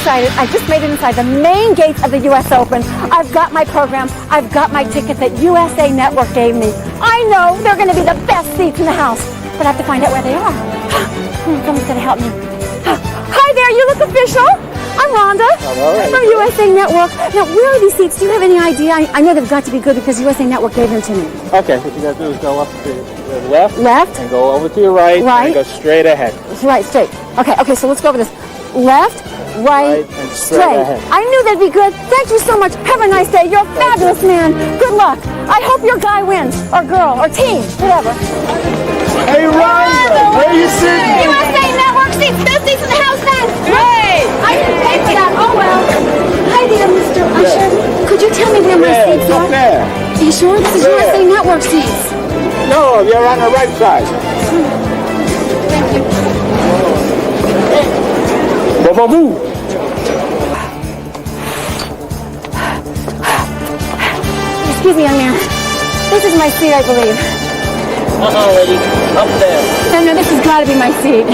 excited. I just made it inside the main gates of the U.S. Open. I've got my program. I've got my ticket that USA Network gave me. I know they're going to be the best seats in the house, but I have to find out where they are. Someone's going to help me. Hi there, you look official. I'm Rhonda from USA Network. Now, where are these seats? Do you have any idea? I know they've got to be good because USA Network gave them to me. Okay, what you got to do is go up to the left. Left. And go over to your right. And go straight ahead. Right, straight. Okay, so let's go over this. Left, right, and straight ahead. I knew that'd be good. Thank you so much. Have a nice day. You're a fabulous man. Good luck. I hope your guy wins, or girl, or team, whatever. Hey, Rhonda, where you sitting? USA Network seats. Best seats in the house, man. Hey! I didn't pay for that. Oh, well. Hi there, Mr. Usher. Could you tell me where my seats are? There. Are you sure? This is USA Network seats. No, you're on the right side. Thank you. Ba-ba-boo. Excuse me, young man. This is my seat, I believe. Uh-oh, lady. Up there. No, this has got to be my seat.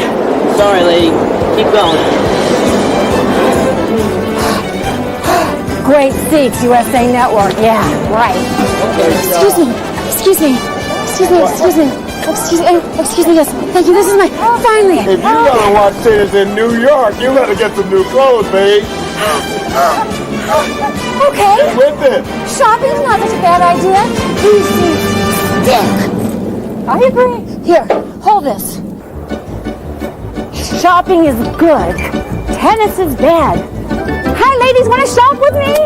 Sorry, lady. Keep going. Great seats, USA Network. Yeah, right. Excuse me. Yes. Thank you. This is my finally. If you gotta watch tennis in New York, you gotta get some new clothes, babe. Okay. Get with it. Shopping's not such a bad idea. These seats stink. I agree. Here, hold this. Shopping is good. Tennis is bad. Hi, ladies. Want to shop with me?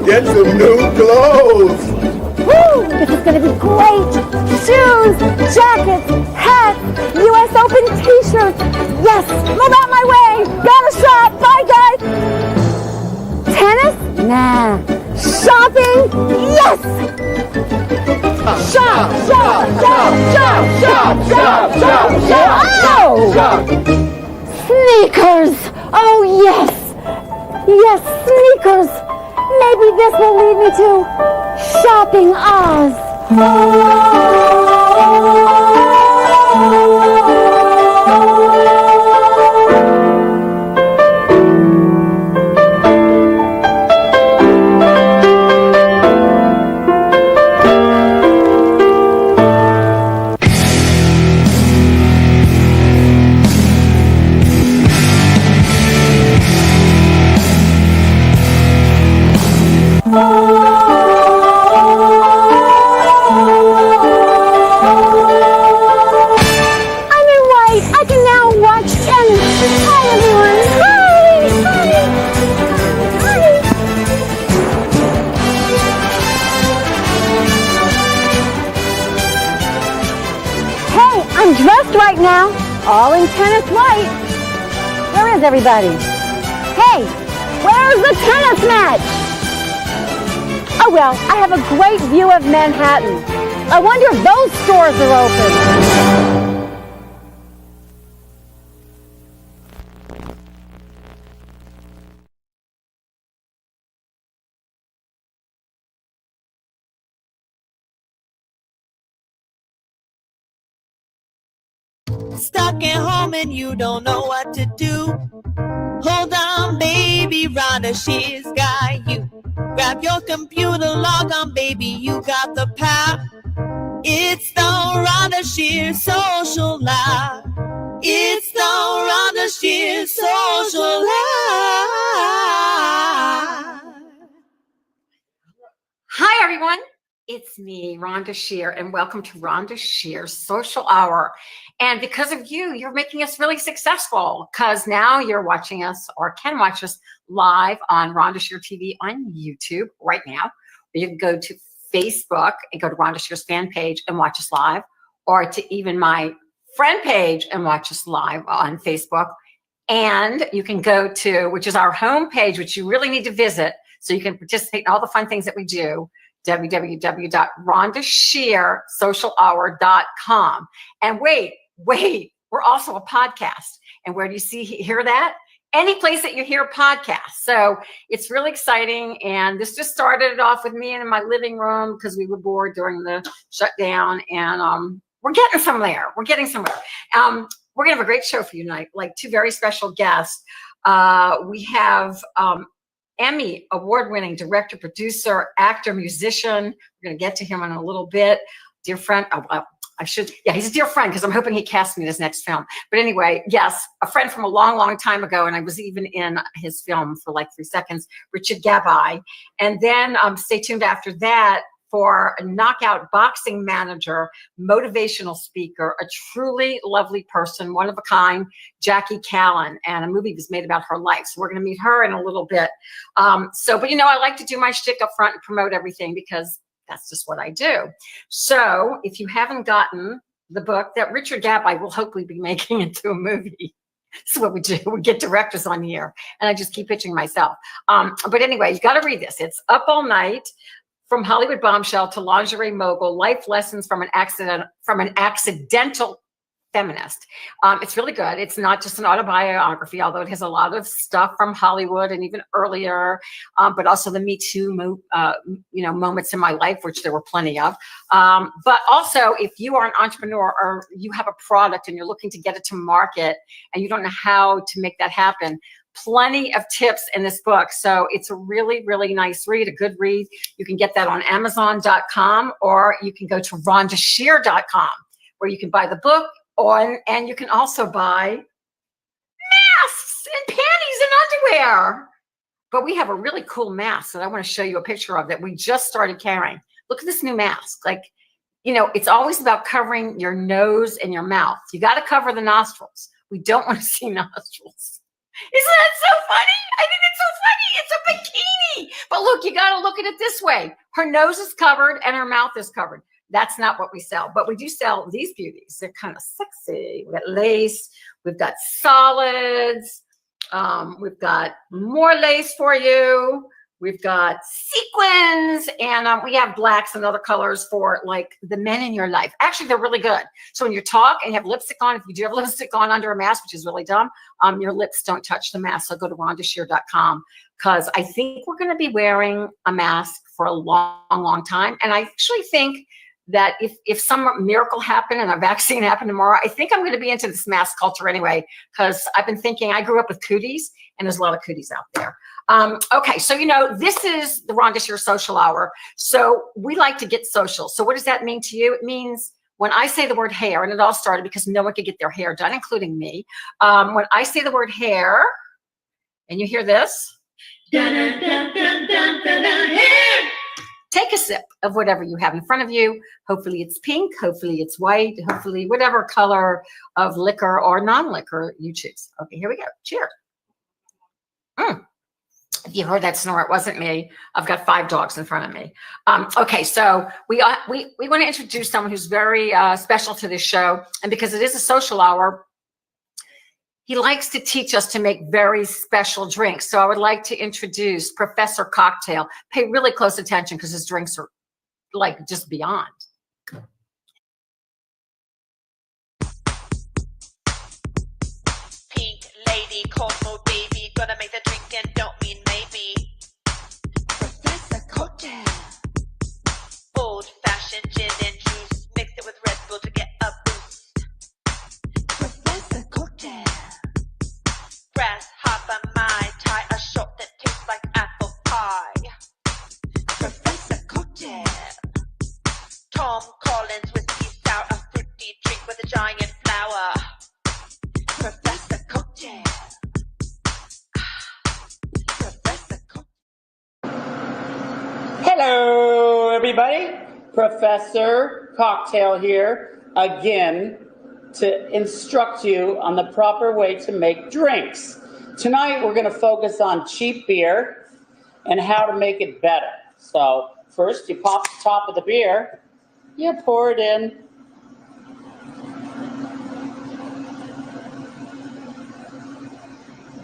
Get some new clothes. Woo! This is going to be great. Shoes, jackets, hats, U.S. Open t-shirts. Yes, move out my way. Gotta shop. Bye, guys. Tennis? Nah. Shopping? Yes! Shop! Oh! Sneakers! Oh, yes! Yes, sneakers! Maybe this will lead me to Shopping Oz. All in tennis white. Where is everybody? Hey, where's the tennis match? Oh well, I have a great view of Manhattan. I wonder if those stores are open. Stuck at home and you don't know what to do. Hold on, baby, Rhonda Shear's got you. Grab your computer, log on, baby, you got the power. It's the Rhonda Shear Social Live. It's the Rhonda Shear Social Live. Hi, everyone. It's me, Rhonda Shear, and welcome to Rhonda Shear Social Hour. And because of you, you're making us really successful because now you're watching us or can watch us live on Rhonda Shear TV on YouTube right now. Or you can go to Facebook and go to Rhonda Shear's fan page and watch us live, or to even my friend page and watch us live on Facebook. And you can go to, which is our home page, which you really need to visit so you can participate in all the fun things that we do, www.rhondashearsocialhour.com. And wait, we're also a podcast. And where do you hear that? Any place that you hear podcasts. So it's really exciting. And this just started off with me in my living room because we were bored during the shutdown. And we're getting somewhere. We're going to have a great show for you tonight, like two very special guests. We have Emmy award-winning director, producer, actor, musician. We're going to get to him in a little bit. Dear friend. He's a dear friend because I'm hoping he casts me in his next film. But anyway, yes, a friend from a long, long time ago, and I was even in his film for like 3 seconds, Richard Gabai. And then stay tuned after that for a knockout boxing manager, motivational speaker, a truly lovely person, one of a kind, Jackie Callan, and a movie was made about her life. So we're going to meet her in a little bit. But you know, I like to do my shtick up front and promote everything because that's just what I do. So if you haven't gotten the book that Richard Gabai will hopefully be making into a movie, this is what we do. We get directors on here, and I just keep pitching myself. But anyway, you got to read this. It's Up All Night, From Hollywood Bombshell to Lingerie Mogul, Life Lessons from an Accidental Feminist. It's really good. It's not just an autobiography, although it has a lot of stuff from Hollywood and even earlier, but also the Me Too moments in my life, which there were plenty of. But also, if you are an entrepreneur or you have a product and you're looking to get it to market and you don't know how to make that happen, plenty of tips in this book. So it's a really, really nice read, a good read. You can get that on Amazon.com, or you can go to RhondaShear.com, where you can buy the book, and you can also buy masks and panties and underwear. But we have a really cool mask that I want to show you a picture of that we just started carrying. Look at this new mask. Like, you know, it's always about covering your nose and your mouth. You got to cover the nostrils. We don't want to see nostrils. Isn't that so funny? I think it's so funny. It's a bikini. But look, you got to look at it this way. Her nose is covered and her mouth is covered. That's not what we sell, but we do sell these beauties. They're kind of sexy. We've got lace. We've got solids. We've got more lace for you. We've got sequins, and we have blacks and other colors for like the men in your life. Actually, they're really good. So when you talk and you have lipstick on, if you do have lipstick on under a mask, which is really dumb, your lips don't touch the mask. So go to RhondaShear.com, because I think we're going to be wearing a mask for a long, long time. And I actually think that if some miracle happened and a vaccine happened tomorrow, I think I'm going to be into this mask culture anyway, because I've been thinking, I grew up with cooties, and there's a lot of cooties out there. Okay, so, you know, this is the Rhonda Shear Social Hour. So we like to get social. So what does that mean to you? It means when I say the word hair, and it all started because no one could get their hair done, including me. When I say the word hair, and you hear this, take a sip of whatever you have in front of you. Hopefully it's pink, hopefully it's white, hopefully whatever color of liquor or non-liquor you choose. Okay, here we go. Cheers. If you heard that snore, it wasn't me. I've got 5 dogs in front of me. Okay, so we want to introduce someone who's very special to this show. And because it is a social hour, he likes to teach us to make very special drinks. So I would like to introduce Professor Cocktail. Pay really close attention because his drinks are like just beyond. Pink lady, cold mode baby, gonna make the drink and don't mean maybe. Professor Cocktail. Old fashioned gin and juice, mix it with Red Bull to get a boost. Professor Cocktail. Grasshopper, Mai Tai, a shot that tastes like apple pie. Professor Cocktail. Tom Collins whiskey sour, a fruity drink with a giant flower. Professor Cocktail. Professor Cocktail. Hello, everybody. Professor Cocktail here again to instruct you on the proper way to make drinks. Tonight, we're going to focus on cheap beer and how to make it better. So first, you pop the top of the beer, you pour it in.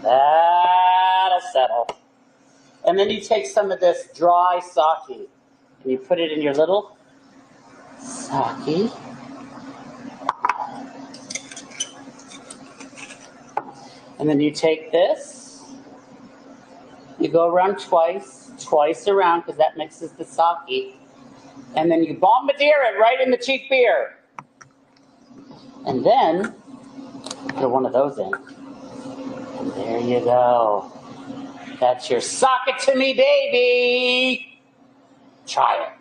That'll settle. And then you take some of this dry sake and you put it in your little sake. And then you take this, you go around twice around, because that mixes the sake. And then you bombardier it right in the cheap beer. And then, put one of those in. There you go. That's your sock it to me, baby. Try it.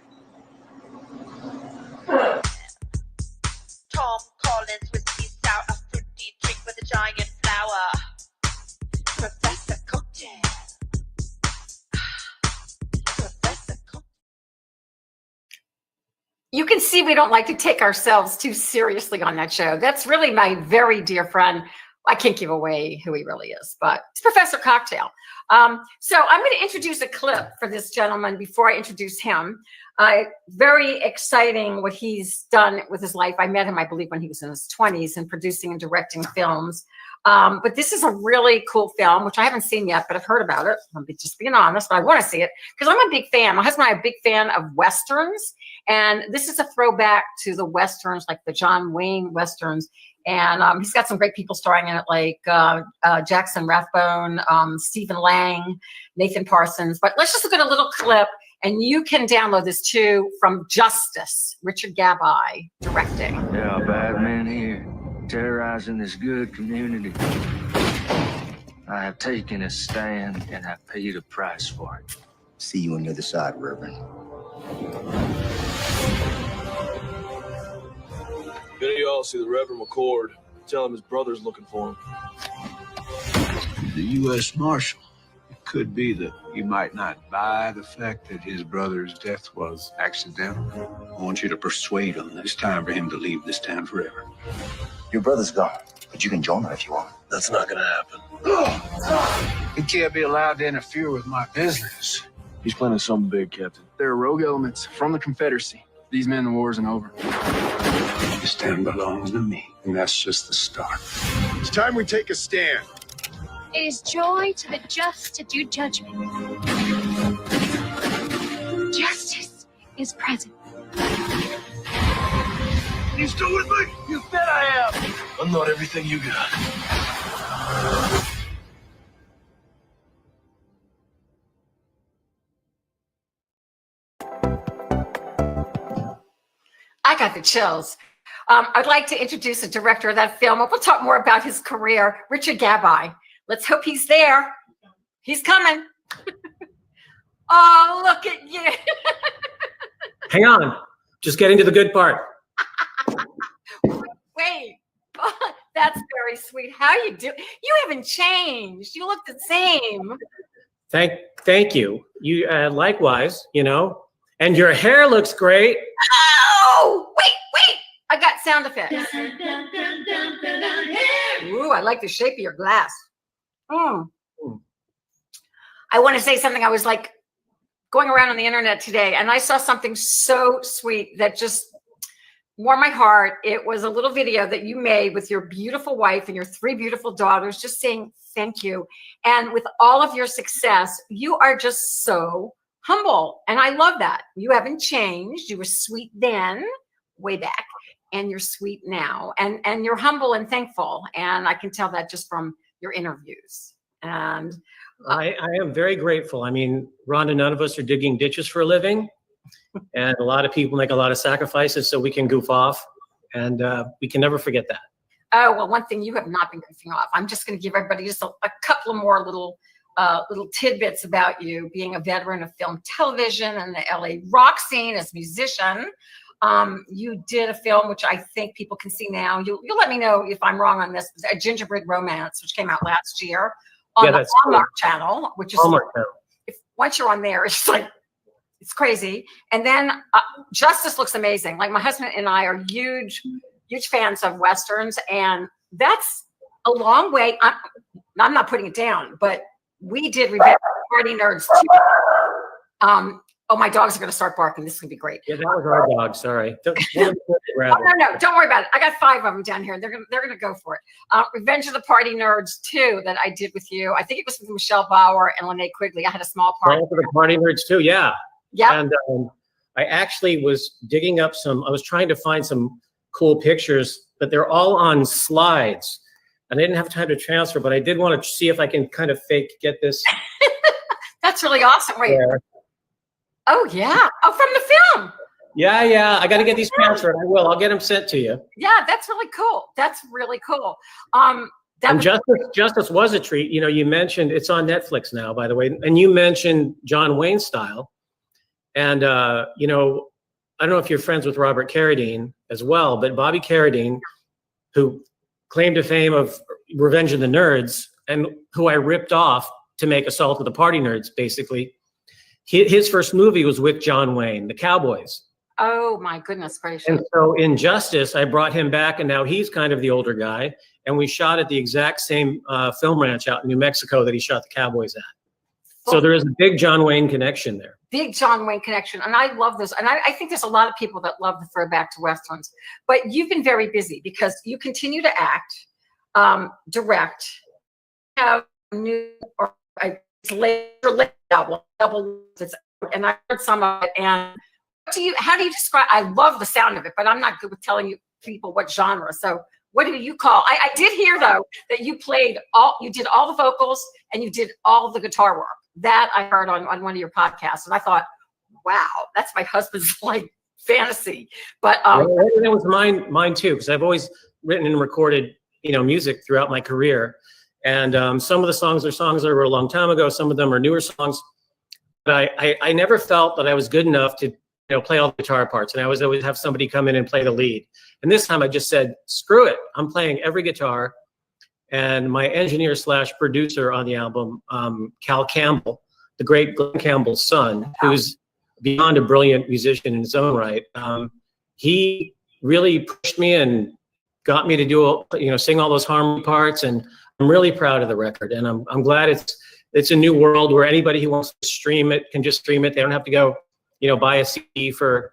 Tom Collins whiskey stout, a fruity drink with a giant flower. Professor Cocktail. Professor Cocktail. You can see we don't like to take ourselves too seriously on that show. That's really my very dear friend. I can't give away who he really is, but it's Professor Cocktail. So I'm going to introduce a clip for this gentleman before I introduce him. Very exciting what he's done with his life. I met him, I believe, when he was in his 20s and producing and directing films. But this is a really cool film, which I haven't seen yet, but I've heard about it. I'm just being honest, but I want to see it because I'm a big fan. My husband and I are a big fan of Westerns. And this is a throwback to the Westerns, like the John Wayne Westerns. And he's got some great people starring in it, like Jackson Rathbone, Stephen Lang, Nathan Parsons. But let's just look at a little clip, and you can download this too from Justice, Richard Gabai directing. Yeah, bad man here, terrorizing this good community. I have taken a stand, and I paid a price for it. See you on the other side, Reverend. If any of y'all see the Reverend McCord, tell him his brother's looking for him. The U.S. Marshal. It could be that you might not buy the fact that his brother's death was accidental. I want you to persuade him that it's time for him to leave this town forever. Your brother's gone, but you can join him if you want. That's not gonna happen. He can't be allowed to interfere with my business. He's planning something big, Captain. There are rogue elements from the Confederacy. These men, the war isn't over. This town belongs to me, and that's just the start. It's time we take a stand. It is joy to the just to do judgment. Justice is present. You still with me? You bet I am. I'm not everything you got. I got the chills. I'd like to introduce the director of that film. We'll talk more about his career, Richard Gabai. Let's hope he's there. He's coming. Oh, look at you. Hang on. Just getting to the good part. Wait. That's very sweet. How you do? You haven't changed. You look the same. Thank you. You likewise, you know. And your hair looks great. Oh, wait. I got sound effects. Ooh, I like the shape of your glass. I want to say something. I was like going around on the internet today and I saw something so sweet that just warmed my heart. It was a little video that you made with your beautiful wife and your 3 beautiful daughters, just saying thank you. And with all of your success, you are just so humble. And I love that. You haven't changed. You were sweet then, way back, and you're sweet now. And you're humble and thankful. And I can tell that just from your interviews. And I am very grateful. I mean, Rhonda, none of us are digging ditches for a living. And a lot of people make a lot of sacrifices so we can goof off. And we can never forget that. Oh, well, one thing you have not been goofing off. I'm just going to give everybody just a couple of more little tidbits about you being a veteran of film, television, and the LA rock scene as a musician. You did a film, which I think people can see now. You'll let me know if I'm wrong on this. A Gingerbread Romance, which came out last year on the Hallmark channel, which is Hallmark channel. Once you're on there, it's like, it's crazy. And then Justice looks amazing. Like my husband and I are huge fans of Westerns, and that's a long way. I'm not putting it down, but we did Revenge of the Party Nerds too. Oh, my dogs are going to start barking. This is going to be great. Yeah, that was our dog. Sorry. No, don't worry about it. I got 5 of them down here. They're going to go for it. Revenge of the Party Nerds 2 that I did with you. I think it was with Michelle Bauer and Lene Quigley. I had a small part. For the Party Nerds too. Yeah. Yeah. And I actually was digging up I was trying to find some cool pictures, but they're all on slides. And I didn't have time to transfer, but I did want to see if I can kind of get this. That's really awesome. Wait. There. Oh, yeah. Oh, from the film. Yeah. I got to get these transferred. I will. I'll get them sent to you. Yeah, that's really cool. That's really cool. And Justice was a treat. You know, you mentioned it's on Netflix now, by the way, and you mentioned John Wayne Style. And, you know, I don't know if you're friends with Robert Carradine as well, but Bobby Carradine, who claimed to fame of Revenge of the Nerds and who I ripped off to make Assault of the Party Nerds, basically, his first movie was with John Wayne, The Cowboys. Oh my goodness gracious. And so in Justice, I brought him back, and now he's kind of the older guy. And we shot at the exact same film ranch out in New Mexico that he shot The Cowboys at. So there is a big John Wayne connection there. Big John Wayne connection. And I love this. And I think there's a lot of people that love the throwback to Westerns. But you've been very busy because you continue to act, direct, have new or later album, and I heard some of it. And how do you describe? I love the sound of it, but I'm not good with telling people what genre. So what do you call? I did hear though that you did all the vocals and you did all the guitar work. That I heard on one of your podcasts, and I thought, wow, that's my husband's like fantasy. But that was mine too, because I've always written and recorded, you know, music throughout my career. And some of the songs are songs that were a long time ago. Some of them are newer songs. But I never felt that I was good enough to, you know, play all the guitar parts. And I was always have somebody come in and play the lead. And this time I just said, screw it. I'm playing every guitar. And my engineer / producer on the album, Cal Campbell, the great Glenn Campbell's son, who's beyond a brilliant musician in his own right, he really pushed me and got me to do, you know, sing all those harmony parts. And I'm really proud of the record. And I'm glad it's a new world where anybody who wants to stream it can just stream it. They don't have to go, you know, buy a CD for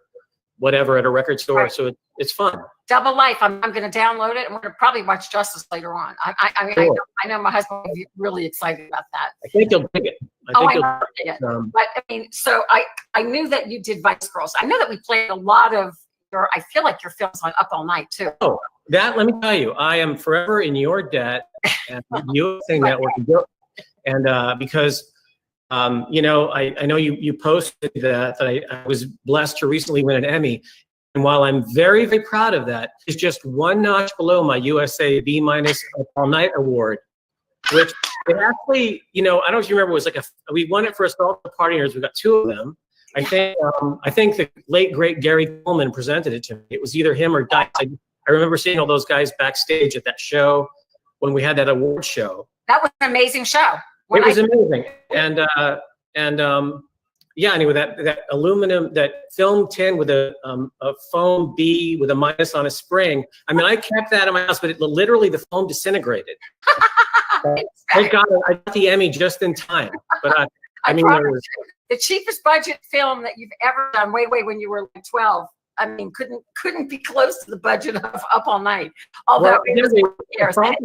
whatever at a record store. Right. So it's fun. Double life. I'm going to download it and we're going to probably watch Justice later on. I know my husband will be really excited about that. I think he'll dig it. I know it. But I mean, so I knew that you did Vice Girls. I know that we played a lot of I feel like your films on Up All Night too. Oh, let me tell you, I am forever in your debt and USA Network. And because, you know, I know you posted that I was blessed to recently win an Emmy. And while I'm very, very proud of that, it's just one notch below my USA B- Up All Night award, which it actually, you know, I don't know if you remember, it was like we won it for Assault of the Party Nerds. We got 2 of them. I think the late, great Gary Coleman presented it to me. It was either him or Dice. I remember seeing all those guys backstage at that show when we had that award show. That was an amazing show. It was amazing. And yeah, anyway, that aluminum, that film tin with a foam B with a minus on a spring. I mean, I kept that in my house, but literally the foam disintegrated. Thank God I got the Emmy just in time. But I mean, the cheapest budget film that you've ever done, way when you were like 12. I mean, couldn't be close to the budget of Up All Night. Although it started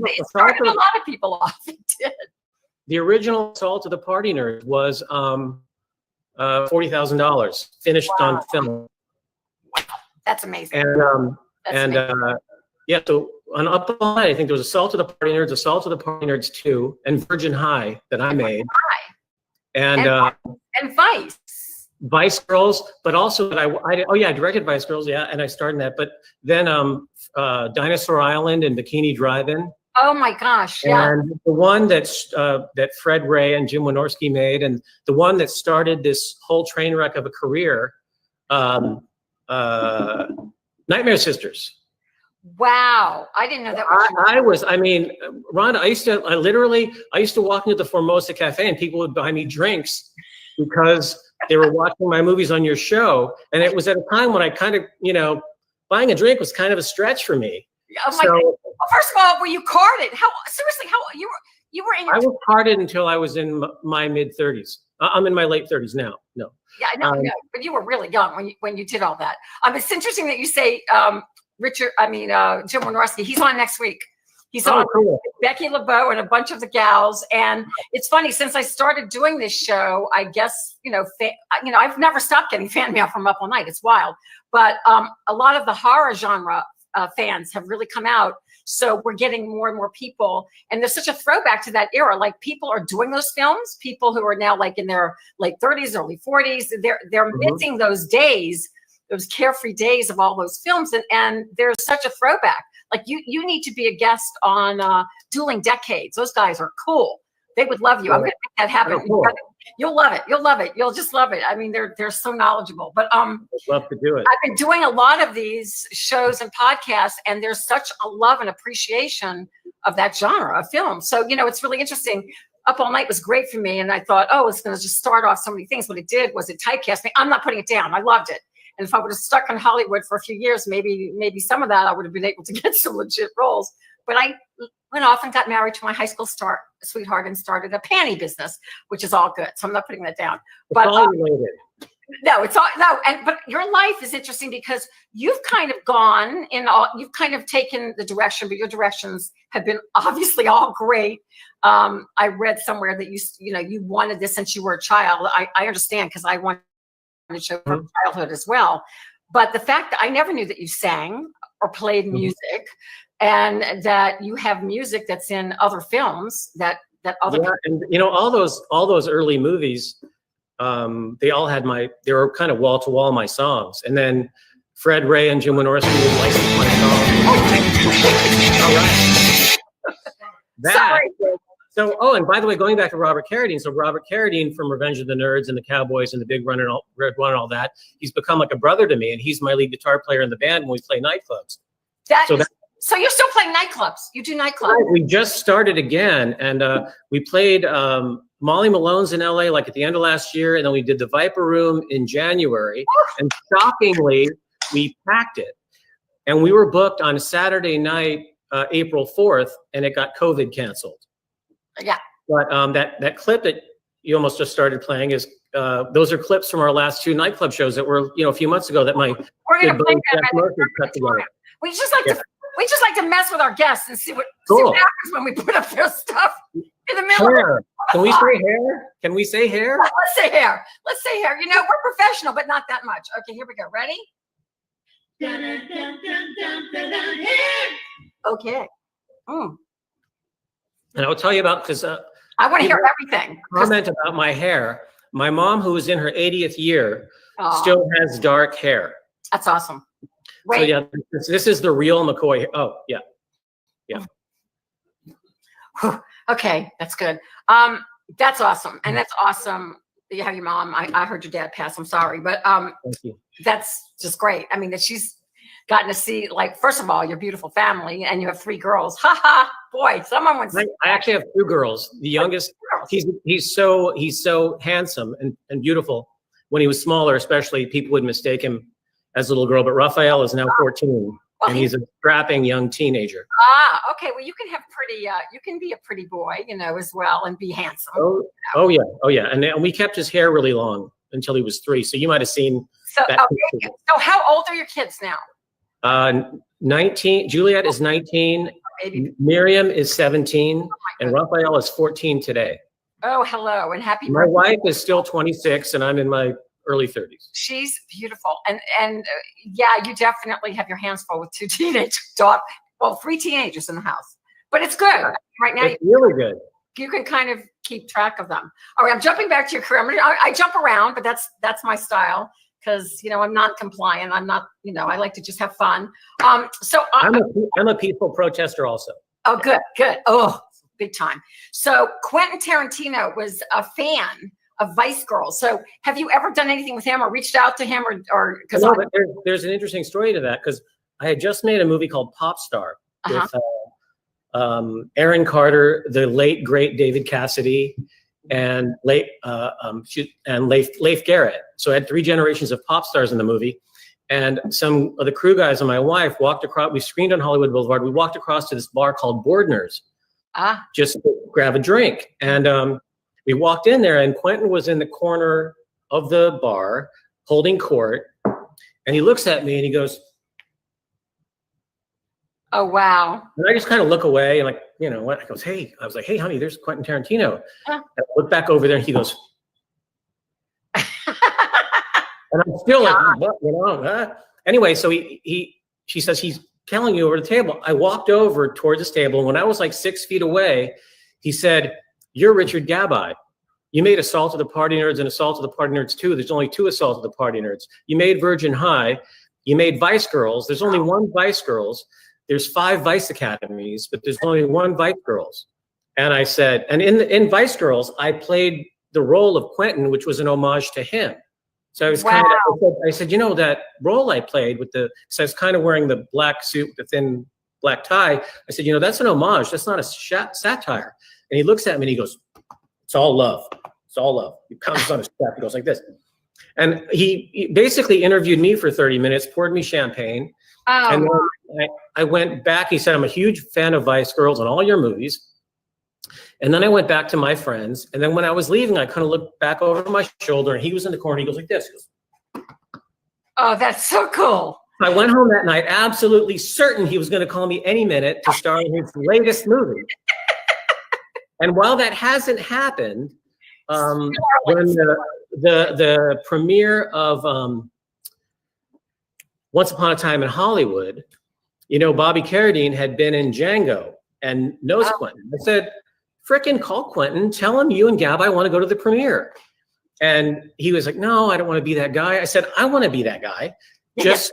a lot of people off. It did. The original Assault of the Party Nerds was $40,000 finished on film. Wow, that's amazing. And yeah, so on Up All Night, I think there was Assault of the Party Nerds, Assault of the Party Nerds 2, and Virgin High that I made. And Vice. Vice Girls, but also I directed Vice Girls, yeah, and I starred in that. But then Dinosaur Island and Bikini Drive-In. Oh my gosh, yeah. And the one that Fred Ray and Jim Wynorski made, and the one that started this whole train wreck of a career, Nightmare Sisters. Wow, I didn't know that. I mean, Rhonda, I used to walk into the Formosa Cafe and people would buy me drinks because they were watching my movies on your show. And it was at a time when I kind of, you know, buying a drink was kind of a stretch for me. Oh my God. Well, first of all, were you carded? How you were in your... I was carded until I was in my mid-30s. I'm in my late 30s now. No. Yeah, I know, but you were really young when you did all that. It's interesting that you say Jim Wynorski. He's on next week. He's on with Becky LeBeau and a bunch of the gals. And it's funny, since I started doing this show, I guess, I've never stopped getting fan mail from Up All Night. It's wild. But a lot of the horror genre fans have really come out. So we're getting more and more people. And there's such a throwback to that era. Like, people are doing those films, people who are now like in their late 30s, early 40s. They're missing those days, those carefree days of all those films. And there's such a throwback. Like you need to be a guest on Dueling Decades. Those guys are cool. They would love you. I'm going to make that happen. Cool. You'll love it. You'll love it. You'll just love it. I mean, they're so knowledgeable. But I'd love to do it. I've been doing a lot of these shows and podcasts, and there's such a love and appreciation of that genre of film. So, it's really interesting. Up All Night was great for me, and I thought, it's going to just start off so many things. What it did was it typecast me. I'm not putting it down. I loved it. And if I would have stuck in Hollywood for a few years, maybe some of that I would have been able to get some legit roles. But I went off and got married to my high school sweetheart and started a panty business, which is all good. So I'm not putting that down. But it's all related. No, it's all no. But your life is interesting because you've kind of gone in all. You've kind of taken the direction, but your directions have been obviously all great. I read somewhere that you wanted this since you were a child. I understand because I wanted to show from childhood as well. But the fact that I never knew that you sang or played music, and that you have music that's in other films that other people. And all those early movies, they all had they were kind of wall to wall my songs. And then Fred Ray and Jim Wynorski licensed my songs. All right. Sorry. So, and by the way, going back to Robert Carradine, so Robert Carradine from Revenge of the Nerds and the Cowboys and the Big Run and Red One and all that, he's become like a brother to me, and he's my lead guitar player in the band when we play nightclubs. So you're still playing nightclubs? You do nightclubs? Right, we just started again, and we played Molly Malone's in LA like at the end of last year, and then we did the Viper Room in January, and shockingly, we packed it. And we were booked on Saturday night, April 4th, and it got COVID canceled. Yeah. But that clip that you almost just started playing is those are clips from our last two nightclub shows that were a few months ago that my we're gonna play that cut together. We just like to mess with our guests and see what happens when we put up their stuff in the middle. Hair. Can we say hair? Can we say hair? Let's say hair. Let's say hair. We're professional, but not that much. Okay, here we go. Ready? Okay. And I'll tell you about, because I want to hear everything. Comment about my hair. My mom, who is in her 80th year, still has dark hair. That's awesome. Wait. So yeah, this is the real McCoy. Oh yeah, yeah. Okay, that's good. That's awesome, and that's awesome that you have your mom. I heard your dad pass. I'm sorry, but Thank you. That's just great. I mean, that she's gotten to see, like, first of all, your beautiful family, and you have 3 girls. Ha ha! Boy, someone wants. I actually have 2 girls. The youngest, he's so handsome and beautiful. When he was smaller, especially, people would mistake him as a little girl. But Raphael is now 14, and he's a strapping young teenager. Okay. Well, you can have pretty. You can be a pretty boy, as well, and be handsome. Oh yeah. And we kept his hair really long until he was 3. So you might have seen. So how old are your kids now? 19. Juliet is 19. Miriam is 17, and Raphael is 14 today. Oh, hello, and happy My birthday. wife is still 26, and I'm in my early 30s. She's beautiful, and yeah, you definitely have your hands full with 2 teenage daughters. Well, 3 teenagers in the house, but it's good right now. It's really good. You can kind of keep track of them. All right, I'm jumping back to your career. I jump around, but that's my style. Because I'm non-compliant. I'm not. I like to just have fun. So I'm a peaceful protester also. Oh, good. Oh, big time. So Quentin Tarantino was a fan of Vice Girls. So have you ever done anything with him or reached out to him or? Because but there's an interesting story to that, because I had just made a movie called Pop Star with Aaron Carter, the late great David Cassidy, and Leif Garrett. So I had 3 generations of pop stars in the movie. And some of the crew guys and my wife walked across, we screened on Hollywood Boulevard. We walked across to this bar called Bordner's, just to grab a drink. And we walked in there, and Quentin was in the corner of the bar holding court. And he looks at me and he goes, oh, wow. And I just kind of look away and I goes, hey, I was like, hey, honey, there's Quentin Tarantino. I look back over there and he goes, and I'm still like, what, Anyway, so she says, he's telling you over the table. I walked over toward this table, and when I was like 6 feet away, he said, you're Richard Gabai. You made Assault of the Party Nerds and Assault of the Party Nerds 2. There's only 2 Assault of the Party Nerds. You made Virgin High. You made Vice Girls. There's only 1 Vice Girls. there's 5 Vice Academies, but there's only 1 Vice Girls. And I said, and in Vice Girls, I played the role of Quentin, which was an homage to him. So I was I said, you know, that role I played with because I was kind of wearing the black suit with the thin black tie. I said, you know, that's an homage. That's not a satire. And he looks at me and he goes, it's all love. It's all love. He pounds on his chest. He goes like this. And he basically interviewed me for 30 minutes, poured me champagne. And then I went back. He said, I'm a huge fan of Vice Girls and all your movies. And then I went back to my friends. And then when I was leaving, I kind of looked back over my shoulder and he was in the corner. He goes like this. He goes, oh, that's so cool. I went home that night, absolutely certain he was going to call me any minute to star in his latest movie. And while that hasn't happened, when the premiere of Once Upon a Time in Hollywood, you know, Bobby Carradine had been in Django and knows Quentin. I said, frickin' call Quentin, tell him you and Gabai want to go to the premiere. And he was like, no, I don't want to be that guy. I said, I want to be that guy. Just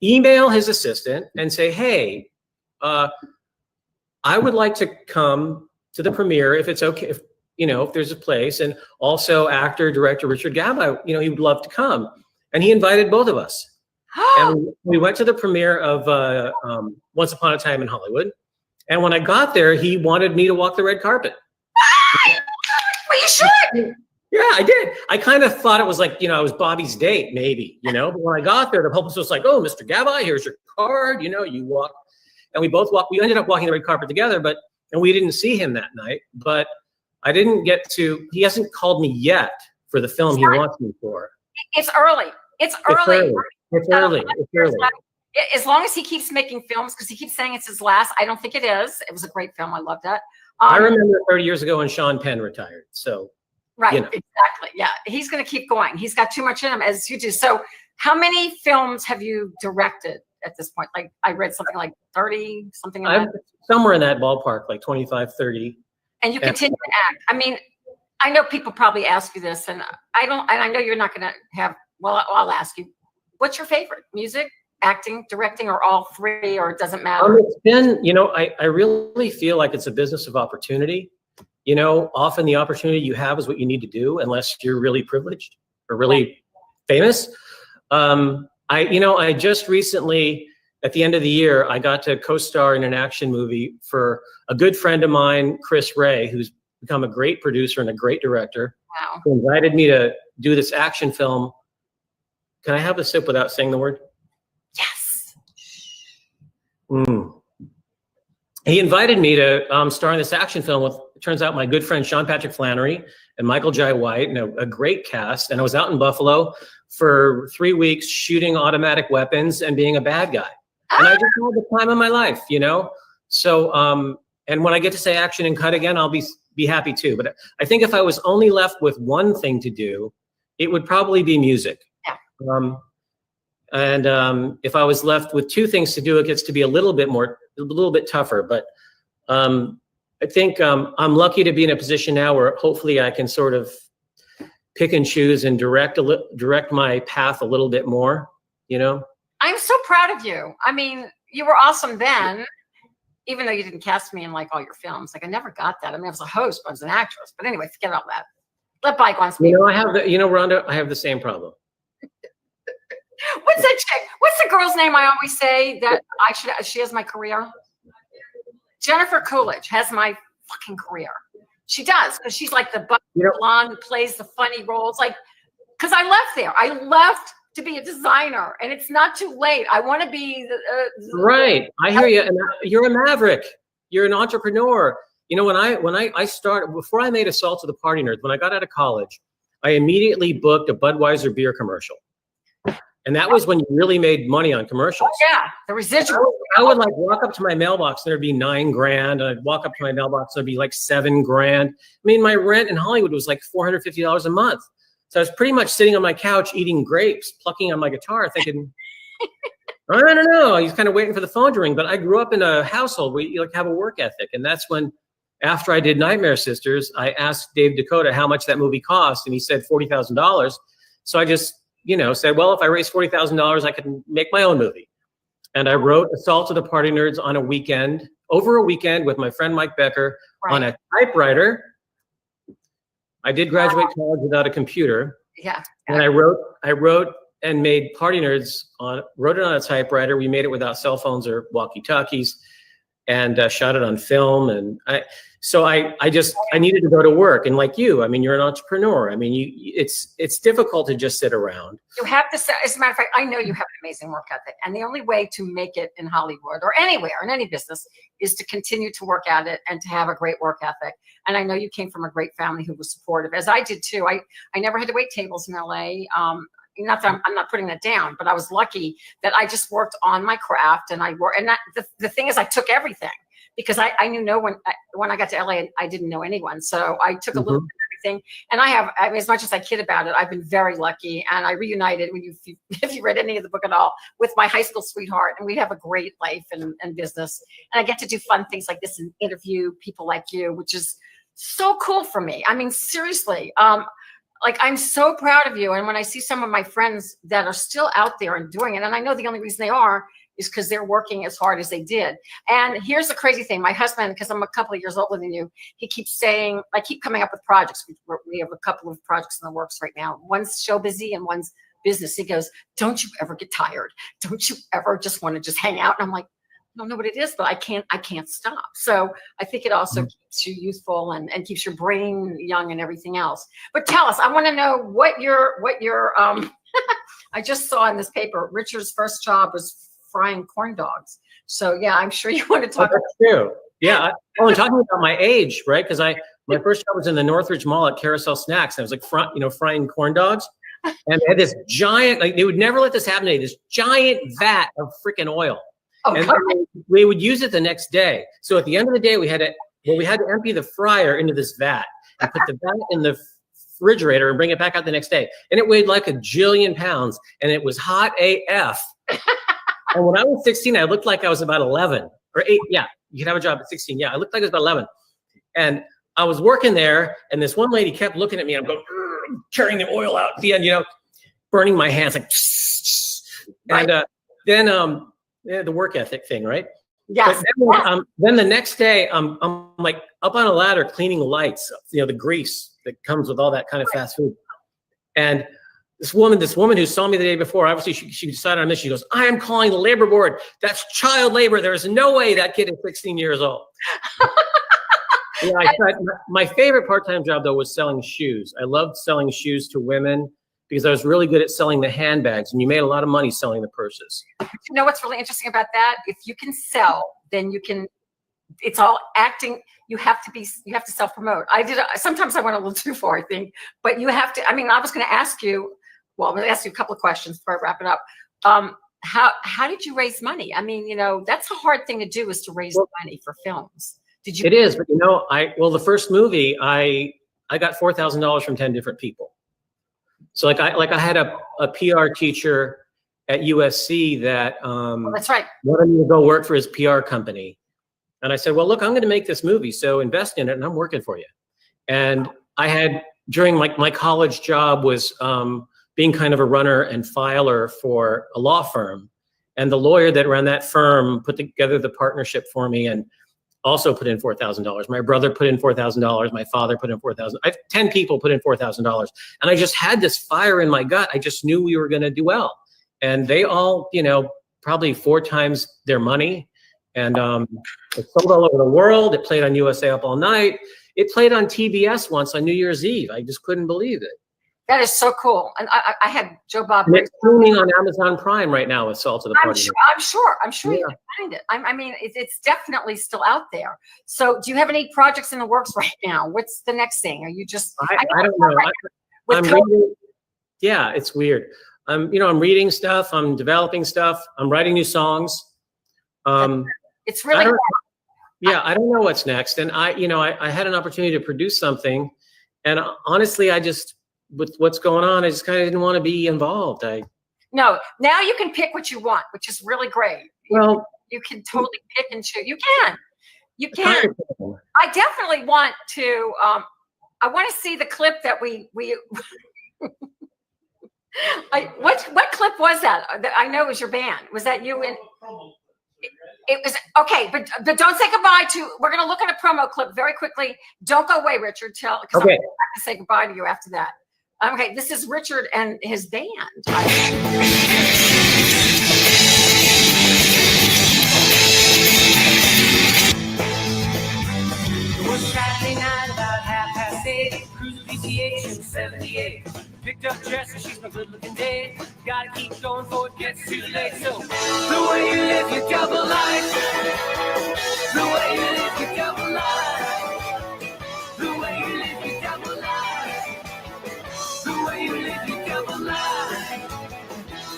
email his assistant and say, hey, I would like to come to the premiere if it's okay, if, you know, if there's a place. And also actor, director Richard Gabai, you know, he would love to come. And he invited both of us. And we went to the premiere of Once Upon a Time in Hollywood. And when I got there, he wanted me to walk the red carpet. Well, you should. Yeah, I did. I kind of thought it was like, you know, I was Bobby's date, maybe, you know. But when I got there, the publicist was like, oh, Mr. Gabai, here's your card. You know, you walk. And we both walked. We ended up walking the red carpet together, and we didn't see him that night. But I didn't get to, he hasn't called me yet for the film he wants me for. It's early. It's early. It's early. It's early. As long as he keeps making films, because he keeps saying it's his last. I don't think it is. It was a great film. I loved that. I remember 30 years ago when Sean Penn retired. So. Right, you know. Exactly. Yeah, he's going to keep going. He's got too much in him, as you do. So how many films have you directed at this point? Like I read something like 30, something like that. Somewhere in that ballpark, like 25, 30. And you continue to act. I mean, I know people probably ask you this, and I know you're not going to have, well, I'll ask you, what's your favorite? Music, acting, directing, or all 3, or it doesn't matter? It's been, you know, I really feel like it's a business of opportunity. You know, often the opportunity you have is what you need to do, unless you're really privileged or really famous. I just recently, at the end of the year, I got to co-star in an action movie for a good friend of mine, Chris Ray, who's become a great producer and a great director. Wow. Who invited me to do this action film. Can I have a sip without saying the word? Yes. He invited me to star in this action film with, it turns out, my good friend Sean Patrick Flannery and Michael Jai White, and a great cast. And I was out in Buffalo for 3 weeks shooting automatic weapons and being a bad guy. And I just had the time of my life, you know? So, and when I get to say action and cut again, I'll be happy too. But I think if I was only left with one thing to do, it would probably be music. Yeah. If I was left with 2 things to do, it gets to be a little bit tougher. But I think I'm lucky to be in a position now where hopefully I can sort of pick and choose and direct my path a little bit more, you know? I'm so proud of you. I mean, you were awesome then, even though you didn't cast me in like all your films. Like I never got that. I mean, I was a host, but I was an actress. But anyway, forget all that. Let bygones be. You know, Rhonda, I have the same problem. What's that chick? What's the girl's name I always say that she has my career? Jennifer Coolidge has my fucking career. She does, because she's like the blonde who plays the funny roles. Like, because I left there. I left to be a designer, and it's not too late. I want to be right. I hear you. And you're a maverick. You're an entrepreneur. You know, when I started, before I made Assault to the Party Nerds, when I got out of college, I immediately booked a Budweiser beer commercial. And that was when you really made money on commercials. Oh, yeah, the residual. I would like walk up to my mailbox and there'd be $9,000. And I'd walk up to my mailbox and there'd be like $7,000. I mean, my rent in Hollywood was like $450 a month. So I was pretty much sitting on my couch eating grapes, plucking on my guitar, thinking, I don't know. He's kind of waiting for the phone to ring. But I grew up in a household where you like have a work ethic. And that's when, after I did Nightmare Sisters, I asked Dave Dakota how much that movie cost. And he said $40,000. So I just, you know, said, well, if I raise $40,000, I could make my own movie. And I wrote Assault of the Party Nerds on a weekend, over a weekend with my friend Mike Becker on a typewriter. I did graduate college without a computer. Yeah. And I wrote and made Party Nerds wrote it on a typewriter. We made it without cell phones or walkie-talkies, and shot it on film. And I needed to go to work. And like you, I mean, you're an entrepreneur. I mean, it's difficult to just sit around. You have to say, as a matter of fact, I know you have an amazing work ethic. And the only way to make it in Hollywood or anywhere, in any business, is to continue to work at it and to have a great work ethic. And I know you came from a great family who was supportive, as I did too. I never had to wait tables in LA. Not that I'm not putting that down, but I was lucky that I just worked on my craft, and the thing is, I took everything because I knew no one. When I got to LA, I didn't know anyone, so I took a little bit of everything. And I mean, as much as I kid about it, I've been very lucky, and I reunited, if you read any of the book at all, with my high school sweetheart, and we have a great life and business, and I get to do fun things like this and interview people like you, which is so cool for me. I mean, seriously. Like, I'm so proud of you. And when I see some of my friends that are still out there and doing it, and I know the only reason they are is because they're working as hard as they did. And here's the crazy thing. My husband, because I'm a couple of years older than you, he keeps saying, I keep coming up with projects. We have a couple of projects in the works right now. One's show busy and one's business. He goes, don't you ever get tired? Don't you ever just want to just hang out? And I'm like, I don't know what it is, but I can't stop. So I think it also keeps you youthful and keeps your brain young and everything else. But tell us, I want to know what your I just saw in this paper, Richard's first job was frying corn dogs. So yeah, I'm sure you want to talk. That's true. Yeah. I'm talking about my age, right? Because my first job was in the Northridge Mall at Carousel Snacks. I was like, frying corn dogs. And they had this giant, like, they would never let this happen to me, this giant vat of freaking oil. Oh, and we would use it the next day. So at the end of the day, we had to empty the fryer into this vat and put the vat in the refrigerator and bring it back out the next day. And it weighed like a jillion pounds, and it was hot AF. And when I was 16, I looked like I was about 11 or 8. Yeah, you could have a job at 16. Yeah, I looked like I was about 11. And I was working there, and this one lady kept looking at me. And I'm going, carrying the oil out at the end, burning my hands like, and then the work ethic thing, right? Yes. Then the next day, I'm like up on a ladder cleaning lights, the grease that comes with all that kind of fast food. And this woman who saw me the day before, obviously she decided on this. She goes, I am calling the labor board. That's child labor. There's no way that kid is 16 years old. My favorite part-time job, though, was selling shoes. I loved selling shoes to women because I was really good at selling the handbags, and you made a lot of money selling the purses. You know what's really interesting about that? If you can sell, then you can. It's all acting. You have to self-promote. Sometimes I went a little too far, I think, but you have to. I mean, I was going to ask you. Well, I'm going to ask you a couple of questions before I wrap it up. How did you raise money? I mean, that's a hard thing to do, is to raise money for films. Did you? It is, but the first movie, I got $4,000 from 10 different people. So I had a PR teacher at USC that that's right. wanted me to go work for his PR company. And I said, well, look, I'm going to make this movie, so invest in it, and I'm working for you. And I had, during my college job was being kind of a runner and filer for a law firm. And the lawyer that ran that firm put together the partnership for me and also put in $4,000. My brother put in $4,000. My father put in $4,000. 10 people put in $4,000. And I just had this fire in my gut. I just knew we were going to do well. And they all, probably 4 times their money. And it sold all over the world. It played on USA Up All Night. It played on TBS once on New Year's Eve. I just couldn't believe it. That is so cool. And I had Joe Bob. And it's streaming on Amazon Prime right now with Salt of the Party. I'm sure you can find it. I mean, it's definitely still out there. So do you have any projects in the works right now? What's the next thing? Are you just? I don't know. I'm reading, yeah, it's weird. I'm reading stuff. I'm developing stuff. I'm writing new songs. It's really hard. Yeah, I don't know what's next. And I had an opportunity to produce something, and honestly, with what's going on, I just kind of didn't want to be involved. No, now you can pick what you want, which is really great. Well, you can totally pick and choose. You can. I definitely want to. I want to see the clip that we. What clip was that? I know it was your band. Was that you in? It was okay, but don't say goodbye to. We're gonna look at a promo clip very quickly. Don't go away, Richard. Because I'm gonna have to say goodbye to you after that. Okay, this is Richard and his band. It was Saturday night about 8:30. Cruise PCH in 78. Picked up Jess and she's my good-looking date. Gotta keep going before it gets too late. So the way you live your double life, the way you live your double life, the way you live your double life, the way you live your double life,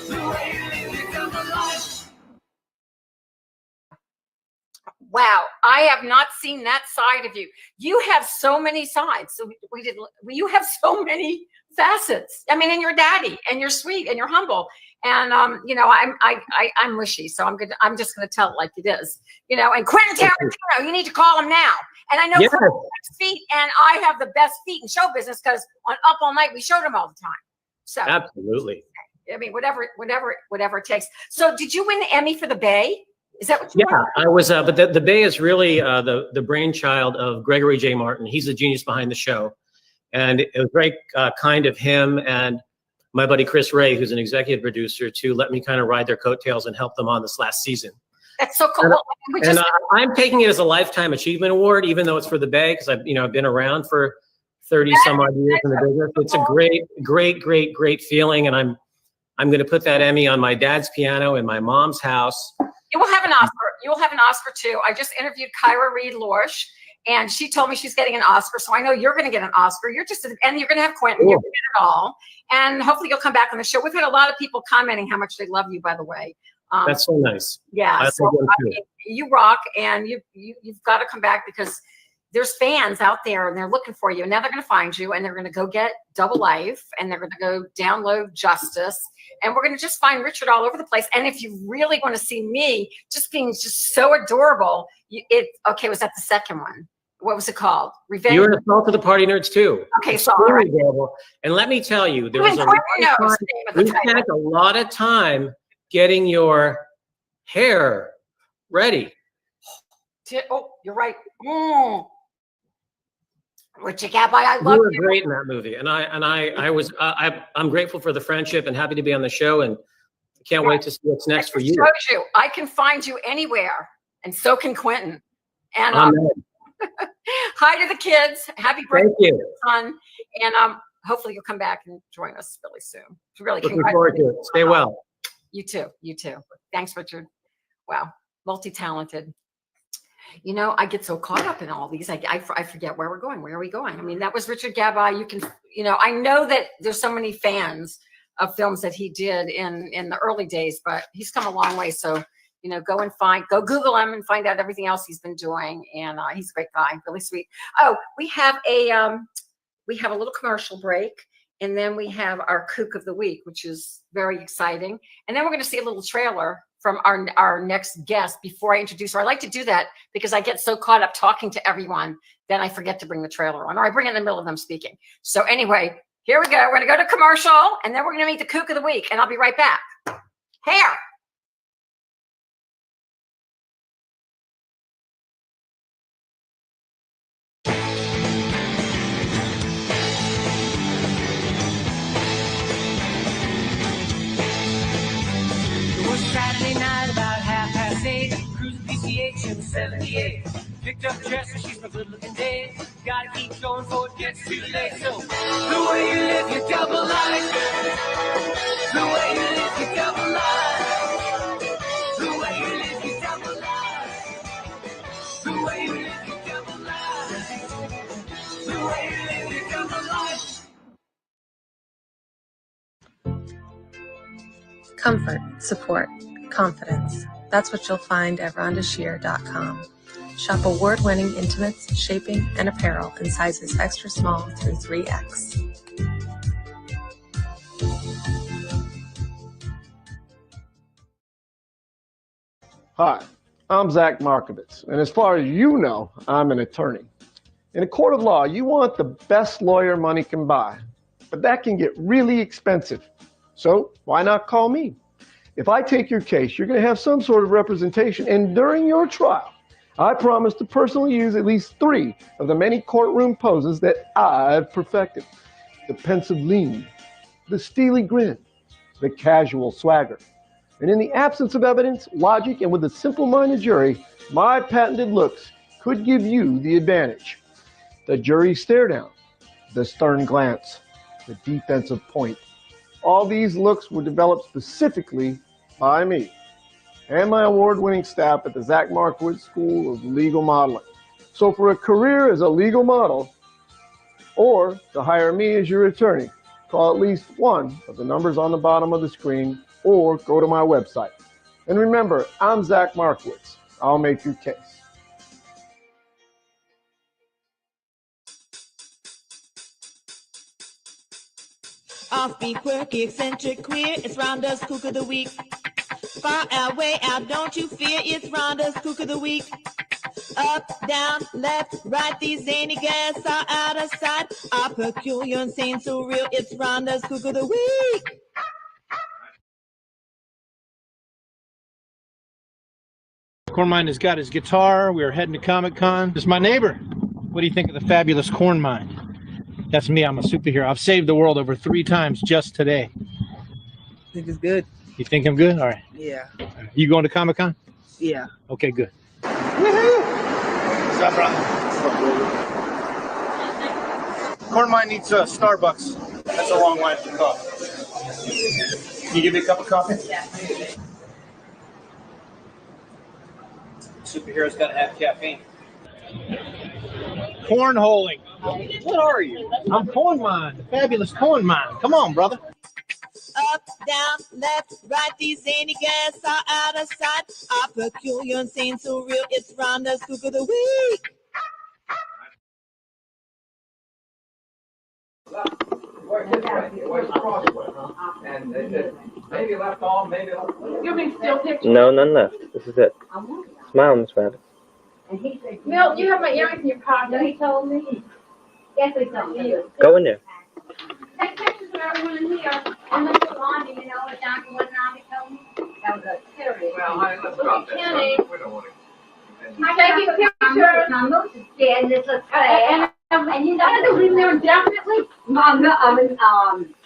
the way you live your double life. Wow, I have not seen that side of you. You have so many sides. So you have so many facets. I mean, and you're daddy, and you're sweet, and you're humble, and I'm mushy, so I'm just gonna tell it like it is, And Quentin Tarantino, you need to call him now. And I know Quentin has feet, and I have the best feet in show business because on Up All Night we showed him all the time. So absolutely. I mean, whatever it takes. So, did you win the Emmy for The Bay? Is that what you won? I was, but the Bay is really the brainchild of Gregory J. Martin. He's the genius behind the show. And it was very kind of him and my buddy Chris Ray, who's an executive producer, to let me kind of ride their coattails and help them on this last season. That's so cool. And I'm taking it as a Lifetime Achievement Award, even though it's for the Bay, because I've been around for 30 some odd years in the business. It's a great feeling, and I'm going to put that Emmy on my dad's piano in my mom's house. You will have an Oscar. You will have an Oscar too. I just interviewed Kyra Reed Lorsch, and she told me she's getting an Oscar. So I know you're going to get an Oscar. And you're going to have Quentin. Cool. You're going to get it all. And hopefully you'll come back on the show. We've had a lot of people commenting how much they love you, by the way. That's so nice. Yeah. So you rock, and you've got to come back because there's fans out there and they're looking for you. And now they're going to find you, and they're going to go get Double Life, and they're going to go download Justice. And we're going to just find Richard all over the place. And if you really want to see me just being just so adorable, was that the second one? What was it called? Revenge. You were an assault to the party nerds too. Okay, so all right. Adorable. And let me tell you, we spent a lot of time getting your hair ready. Oh, you're right. Richard Gabai, I love you. You were great in that movie, and I'm grateful for the friendship and happy to be on the show, and can't wait to see what's next for you. I can find you anywhere, and so can Quentin. And hi to the kids. Happy birthday, son. And hopefully you'll come back and join us really soon. Really, looking forward to it. Stay well. You too. Thanks, Richard. Wow, multi-talented. I get so caught up in all these. I forget where we're going. Where are we going? I mean, that was Richard Gabai. I know that there's so many fans of films that he did in the early days, but he's come a long way. So, go Google him and find out everything else he's been doing. And he's a great guy, really sweet. Oh, we have a little commercial break, and then we have our Kook of the Week, which is very exciting. And then we're going to see a little trailer from our next guest before I introduce her. I like to do that because I get so caught up talking to everyone, then I forget to bring the trailer on, or I bring it in the middle of them speaking. So anyway, here we go. We're going to go to commercial, and then we're going to meet the Kook of the Week, and I'll be right back. Hair. Saturday night about 8:30. Cruise PCH in 78. Picked up Jess and she's my good-looking date. Gotta keep going before it gets too late. So the way you live your double life, the way you live your double life, the way you live your double life, the way you live your double life, the way you live your double life. Comfort, support, confidence. That's what you'll find at RhondaShear.com. Shop award-winning intimates, shaping, and apparel in sizes extra small through 3X. Hi, I'm Zach Markovitz, and as far as you know, I'm an attorney. In a court of law, you want the best lawyer money can buy, but that can get really expensive. So why not call me? If I take your case, you're going to have some sort of representation, and during your trial, I promise to personally use at least 3 of the many courtroom poses that I've perfected. The pensive lean, the steely grin, the casual swagger. And in the absence of evidence, logic, and with a simple-minded jury, my patented looks could give you the advantage. The jury stare down, the stern glance, the defensive point. All these looks were developed specifically by me and my award-winning staff at the Zach Markowitz School of Legal Modeling. So for a career as a legal model, or to hire me as your attorney, call at least one of the numbers on the bottom of the screen or go to my website. And remember, I'm Zach Markowitz. I'll make your case. Offbeat, quirky, eccentric, queer, it's Rhonda's Kook of the Week. Far out, way out, don't you fear, it's Rhonda's Kook of the Week. Up, down, left, right, these zany guys are out of sight. Are peculiar, insane, so real, it's Rhonda's Kook of the Week. Cornmine has got his guitar. We are heading to Comic-Con. This is my neighbor. What do you think of the fabulous Cornmine? That's me. I'm a superhero. I've saved the world over 3 times just today. I think it's good. You think I'm good? All right. Yeah. You going to Comic-Con? Yeah. Okay, good. Woohoo! What's up, brother? Cornmine needs a Starbucks. That's a long line for coffee. Can you give me a cup of coffee? Yeah. Superhero's got to have caffeine. Cornholing. What are you? I'm Cornmine, the fabulous Cornmine. Come on, brother. Up, down, left, right, these zany guys are out of sight. Are peculiar, insane, so real, it's Rhonda's Kook of the Week. And maybe left on, maybe left. You mean still picture? No, none left. This is it. Smile, Miss Rabbit. Milt, you have my earrings in your pocket. He told me. Yes, he told me. Go in there. Take pictures of everyone in here. And look at Lonnie, you know what Dr. Watanabe told me? That was a serious. Well, honey, let's drop that. Kenny. We don't want to. Taking pictures. My moose is dead, and this looks bad. And you know, to leave there indefinitely?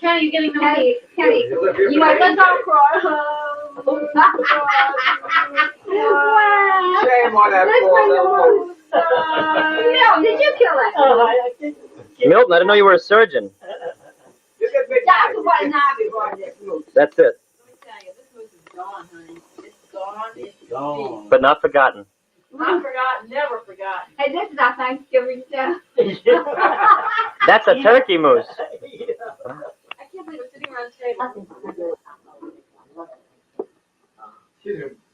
Kenny, you getting them? Kenny, you might let them cry. Shame on that poor little. No, did you kill it? Milton, I didn't know you were a surgeon. Dr. Watanabe brought this moose. That's it. Let me tell you, this moose is gone, honey. It's gone. It's Gone. But not forgotten. Not forgotten, never forgotten. Hey, this is our Thanksgiving stuff. That's a turkey moose. I can't believe we're sitting around the table.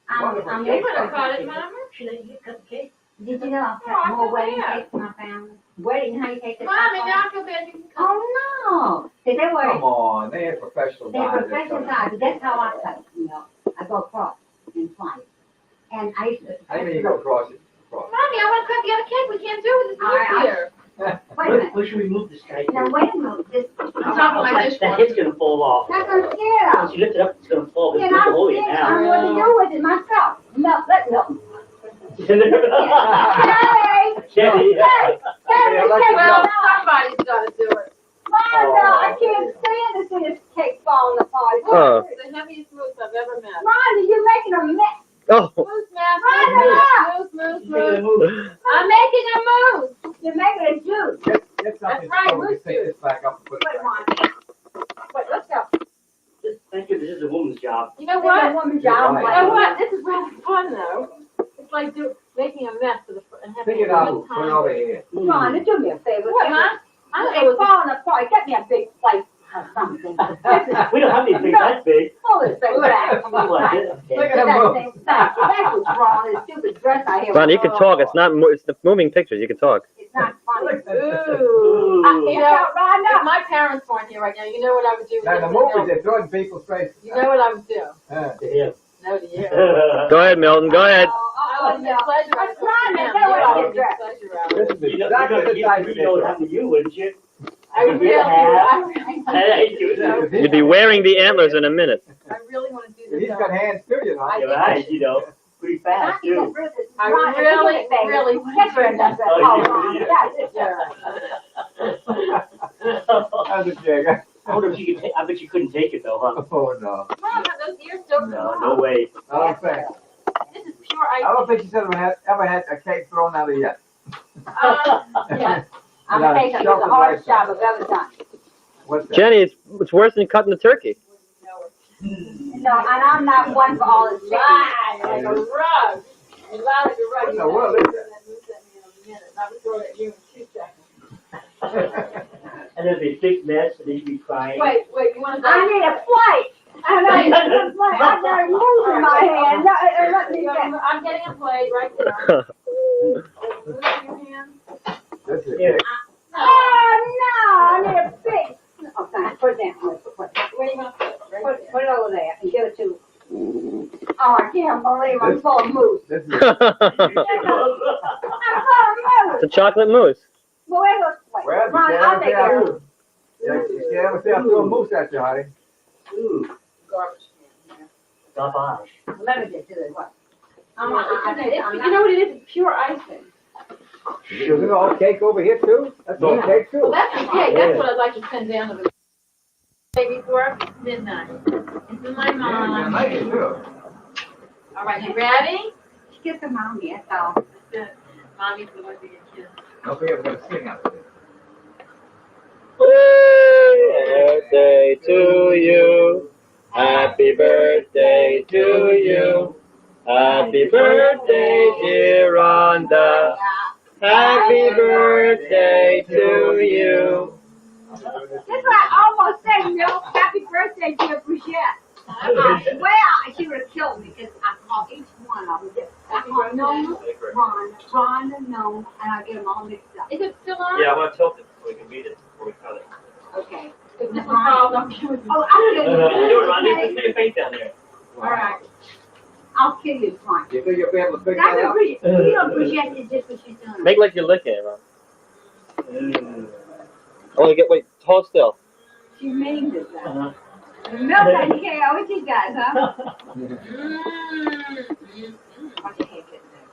I'm able to cut it, Mama. Did you know I've got more wedding cakes than I found? Wedding, how you take this? Mommy, now I feel bad you can cut. Oh, no. Because they were. Come on, they have professional They're guys. professional guys, but that's how I cut it, you know. I go across and fly it. And I used to. I mean, you go across it. Mommy, I want to cut the other cake. We can't do it with this moose here. Wait a minute. Where should we move this guy? Now, wait a minute. This. That head's gonna fall off. That's I'm scared of. Once you lift it up, it's gonna fall. It's Yeah, gonna I'm hold it scared. now. I'm going to do with it myself. No, let no. Hey! Kenny. Hey! Well, somebody's got to do it. Rhonda, I can't stand to see this cake falling apart. Oh. It's the heaviest moose I've ever met. Rhonda, you're making a mess. Oh. Moose, man. Moose. I'm making a moose. You're making a juice. That's right, moose take this back up and put it Wait, back. Rhonda. Wait, let's go. Thank you. This is a woman's job. You know what? Right. You know what? This is rather fun, though. It's like making a mess of the and having Pick it a up, good put it time. over here. Rhonda, do me a favor. What, huh? It's falling apart. Get me a big plate or something. We don't have any big. That's big. Hold this thing back. Look at that thing. That's what's wrong. This stupid dress I have. Ron, you can talk. It's not. It's the moving pictures. You can talk. It's not funny. Ooh. You know, Rhonda, if my parents weren't here right now, you know what I would do? Now, the movies, they're throwing people's faces. You know what I would do? Yeah. No to you. Go ahead, Milton. Go ahead. I would be a pleasure. I'm trying to say what I would dress. You're not gonna give it to you, wouldn't you? I I really You'd be wearing the antlers in a minute. I really want to do this. He's got hands too, you know. You're right, you know, pretty fast too. I really Yes, Brenda. Oh, Oh, you- yes, That's a jigger. I wonder if you could I bet you couldn't take it though, huh? Oh, no. Mom, those ears don't No, no way. I don't think. This is pure ice. I don't think she's ever had a cake thrown at her yet. Yeah. I'm taking it. It's the hardest job I've ever done. What's that? Jenny, it's worse than cutting the turkey. No, and I'm not one for all this Lie like a rug. You lie like a rug. What in the world is that? I would throw it at you in 2 seconds. And there'd be a big mess, and then you'd be crying. Wait, you want to? I need a plate. I need a plate. I've got a move in my hand. No, let me get. I'm getting a plate right there. Move in your hand. That's it. Here. Oh, no, I need a big. Oh, fine. Put it down. Put it. Where are you going to put it? Right Put it over there and give it to. Oh, I can't believe I'm full of mousse. This is I'm full of It's a mousse. chocolate mousse. Well, where's those plates? well, Ron, I'll take care of it. you ever say I threw a moose at you, honey? Ooh, Garbage can. garbage. Let me just do this one. You know what it is? It's pure icing. Is it all cake over here too? That's all Yeah. cake too. Well, that's okay. That's what I'd like to send down to the day before midnight. This is my I mom. like it too. All right, you ready? Kiss the mommy, that's all. Mommy's the one to get kissed. Don't forget we're gonna sing after this. Birthday to you. Happy birthday to you. Happy birthday, dear Rhonda. Happy birthday to you. That's what I almost said, Mill. Happy birthday, dear Bruchette. Well, she would have killed me because I call each one of them. I call Nona, Rhonda, Nona, and I get them all mixed up. Is it still on? Yeah, I want to tilt it so we can beat it before we cut it. Okay. If this one falls, I'm killing you. Oh, I'll kill Do it, Ron. you. Put your face down there. All right. I'll kill you, fine. You think you'll be able to figure That's that a out? Bruchette. You know Bruchette is just what she's doing. Make like you're licking it, Ron. Wait, hold still. She means it, though. The milk doesn't care what she does, huh? What's your head getting there?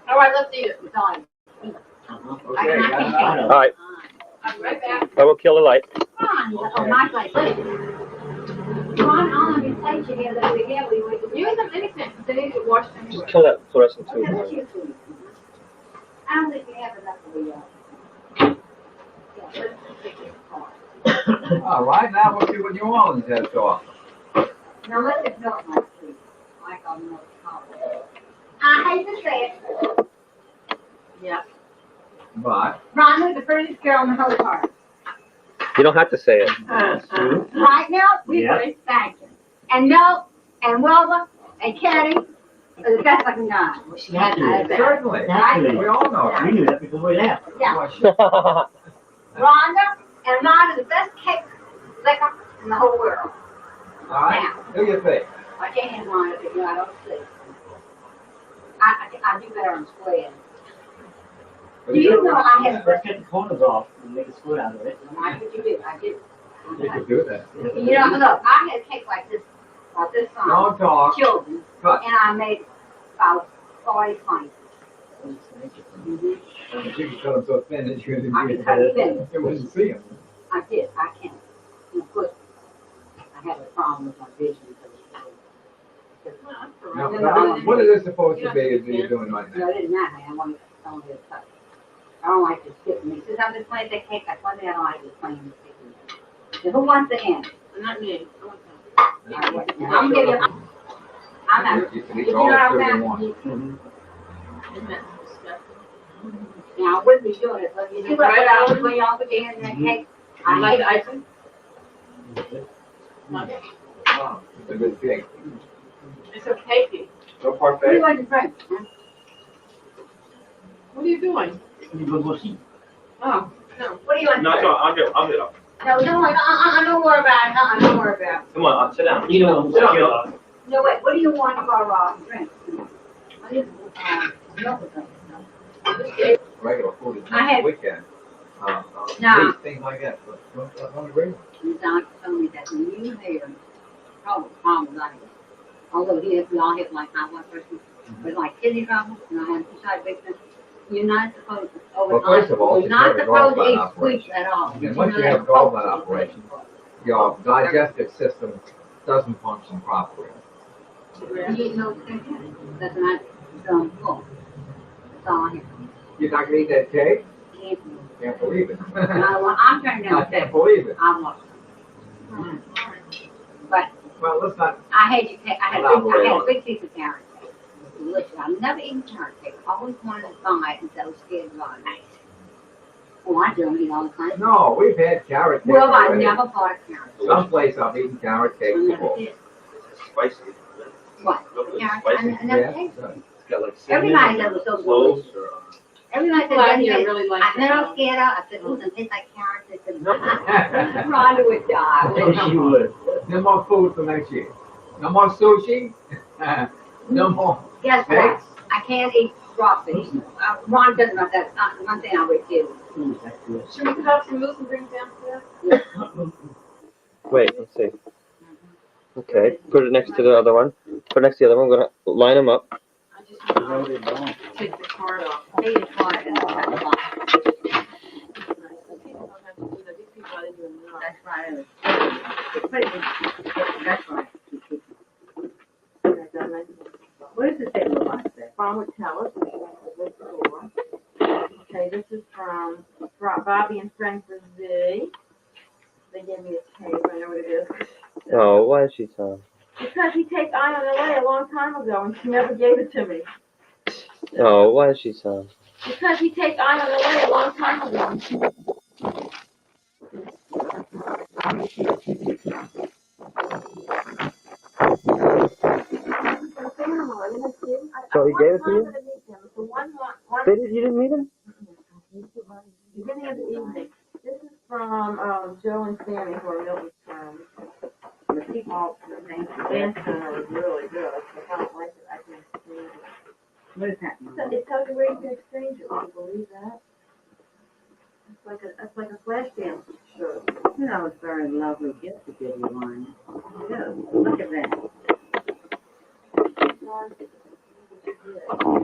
All right, let's eat it. It's on. Okay, got it. All right, I'll be right back. I will kill the light. Ron, oh, my place. Ron, all of your plates you have that we have, we Use them anything. They need to be washed anyway. Just kill that fluorescent Okay, tube. what's your food? I don't think we have enough for you. All right, now we'll see what New Orleans has to offer. Now let it melt my food. Like I'm not confident. I hate to say it. Yeah. But Ron is the prettiest girl in the whole park. You don't have to say it. Right now, we Yeah. thank you. And Milt, and Wilbur, and Kenny are the best looking guys. She had to. certainly, Naturally. we all know We that. knew that before we left. Yeah. Rhonda and Ron are the best cake liquor in the whole world. All right, do your thing. I can't Ron if you I don't see. I do better on square. Do you know I have, Let's get the corners off and make a square out of it. I what you do, I did. You can do that. You know, look, I had a cake like this size. Don't talk. Children, Cut. and I made about 40 pints. You can cut them so thin that you I can cut it thin. You wouldn't see them. I did, I can't. Of course, I had a problem with my vision. Now, what is this supposed to be that you're doing right No, now? it didn't matter, I wanted to touch. I don't like to skip me. Since I'm just playing that cake, that's one thing I don't like is playing the cake. Now, who wants to end? Not me. I'm gonna give you, I'm not. You can You eat know all what I'm the food you saying? want. Isn't that disgusting? Now, I wouldn't be doing it, but you see what I put when y'all put your hand in that cake? I like the icing. Wow, it's a good cake. It's so cakey. So What do you parfait. want to drink? Huh? What are you doing? You go see. Oh, no. What do you want to drink? I'll get it. No, don't worry, don't worry about it, don't worry about it. Come on, sit down. You know, Sit down. No, wait, what do you want for drink? What is, milk or drink? Regular food is I had- not weekend. No. Meat, things like that. But don't agree. The doctor told me that when you have problems like this, although we all have like high blood pressure, but like kidney trouble, and I had suicide victims, you're not supposed to Well, first of all, you're not supposed to eat gallbladder sweets at all. And once you have gallbladder operation, your digestive system doesn't function properly. You eat no chicken, that's not full. That's all I have. You're not gonna eat that cake? Can't. Can't believe it. I'm turning down I can't believe it. I was. But Well, let's not. I had I had Elaborate a on big piece of carrot cake. It was delicious. I've never eaten carrot cake. I always wanted to buy it instead of scared to buy it. Oh, I don't eat all the time. No, we've had carrot cake. Well, I already. never bought carrot cake. Someplace I've eaten carrot cake I never before. did. Spicy. What? Carrot cake? I never Yeah. tasted it. It's got like Everybody said it was so cloves delicious. or Everybody said Well, I that. really like And then I it. was scared out. I said, ooh, it tastes like carrots. They said, Rhonda would die. You would. No more food for next year. No more sushi. No more Guess what? steaks. I can't eat raw fish. Ron doesn't know that. One thing I refuse. Should we cut some moose and bring downstairs? Wait, let's see. Okay, put it next to the other one. Put it next to the other one. I'm gonna line them up. Take the card off. Take the card and cut it off. That's right. That's right. What does it say about that? Mom would tell us. Okay, this is from Bobby and Frank Z. They gave me a tape. I know what it is. Oh, why is she telling? Because he taped Eye on LA a long time ago and she never gave it to me. Oh, why is she telling? Because he taped Eye on LA a long time ago. So he gave it to you? You didn't meet him? Beginning of the evening. This is from Joe and Sammy, who are Milton's friends. The people, the dance center was really good. If I don't like it, I can exchange it. What is that? It tells you where you can exchange it. Would you believe that? It's like a flash dance shirt. You know, it's very lovely gift to give you one. Yeah, look at that.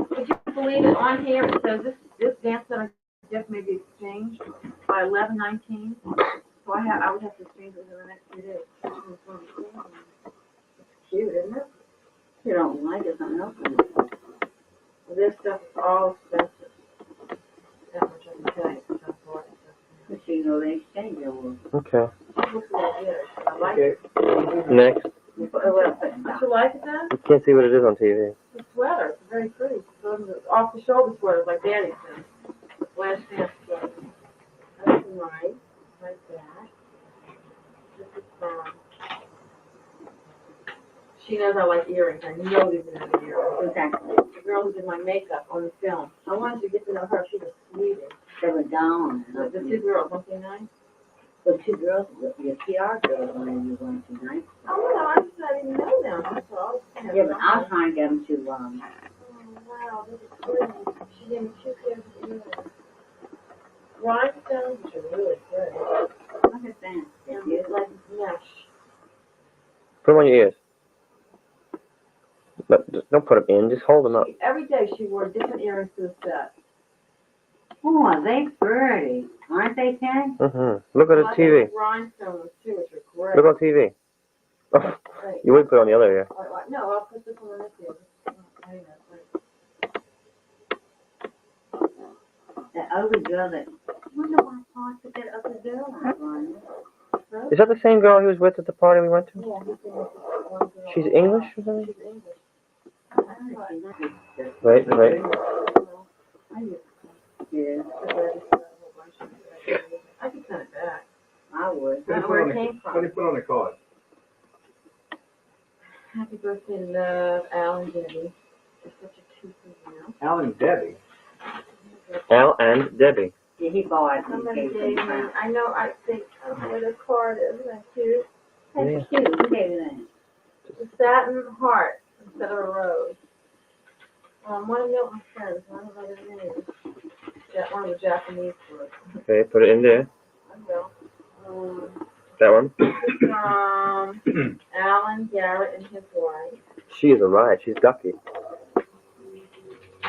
Would you believe it? On here it says this dance center gift may be exchanged by 11/19. So I would have to exchange it within the next 2 days. It's cute, isn't it? If you don't like it, something else. This stuff is all expensive. That much I can tell you. But you know they exchange it with. Okay. It looks really good. I like it. Next. What else? Don't you like it then? You can't see what it is on TV. The sweater. It's very pretty. It's off the shoulder sweaters like Daddy said. Flash dance sweater. That's nice. Like that. This is from. She knows I like earrings. I know these are the earrings. Exactly. The girl who did my makeup on the film. I wanted to get to know her. She was sweet. They were down. The two girls, weren't they nice? The two girls, your PR girls, when you went tonight. Oh, no, I didn't know them. That's all. Yeah, but I'm trying to get them to, Oh, wow, this is pretty. She gave me 2 pairs of earrings. Rhinestones, which are really pretty. look at that. And like mesh. Put them on your ears. But don't put them in. Just hold them up. Every day she wore different earrings to the set. Oh, are they pretty? Aren't they, Ken? Look at the TV. Rhinestones, too, which are great. Look on TV. Oh, Great. you would put it on the other ear. No, I'll put this one on this ear. That ugly girl that. I wonder why Paul took that ugly girl out, Ron. Is that the same girl he was with at the party we went to? Yeah, he's been with this one girl. She's English or something? She's English. Wait. Yeah. I could send it back. I would. I don't know where it came from. What do you put on the card? Happy birthday, love, Al and Debbie. It's such a cute thing, you know. Alan and Debbie. Al and Debbie. Yeah, he bought it. Somebody gave me, I know, I think, I don't know where the card is. Isn't that cute? That's cute. Who gave you that? The satin heart instead of a rose. One of Milton's friends, I don't know their name. One of the Japanese words. Okay, put it in there. I will. That one. Alan Garrett and his wife. She is a riot. She's ducky.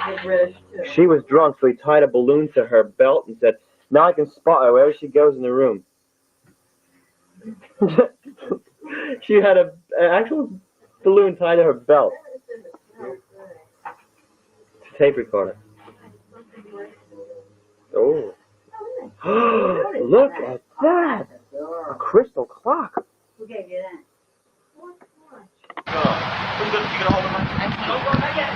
They're British too. She was drunk, so he tied a balloon to her belt and said, "Now I can spot her wherever she goes in the room." She had an actual balloon tied to her belt. It's a tape recorder. Oh. Look at that! A crystal clock. Who gave you that? You gonna hold him? Don't go back yet.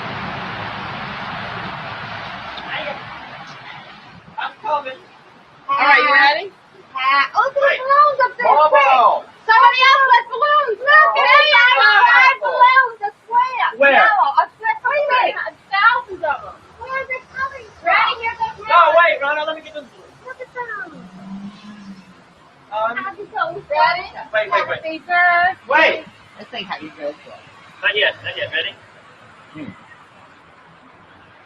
I'm coming. All right, you ready? Oh, there's balloons up there. Bravo. Quick. Somebody else has balloons. Look, I have balloons. I swear. Where? Yellow. I swear. Thousands of them. Where are they coming from? Ready? Here they come. No, wait, Rhonda, let me get them. Look at them. Happy birthday. Wait. Happy birthday. Wait. Let's sing happy birthday. Not yet. Ready?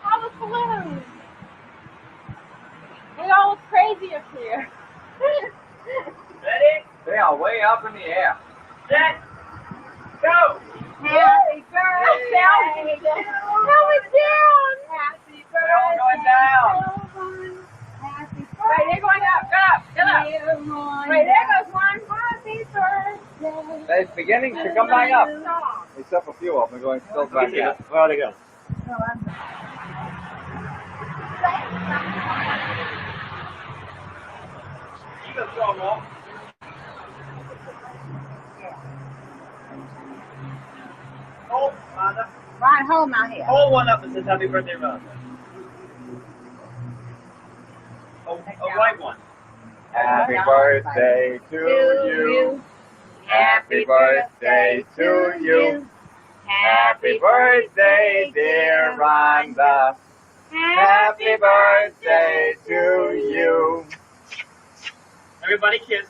All the balloons. We all look crazy up here. Ready? They are way up in the air. Set. Go. Happy birthday. Going down. Happy birthday. Going down. Happy birthday. Wait, they're going up. Get up. Wait, there goes one. Happy birthday. They're beginning to come back up. Except a few of them are going still back up. Where are they going? You can throw them off. Hold, Rhonda. Ron, hold my hair. Hold one up and says happy birthday, Rhonda. A white one. Happy birthday to you. Happy birthday to you. Happy birthday, dear Rhonda. Happy birthday to you. Everybody kiss.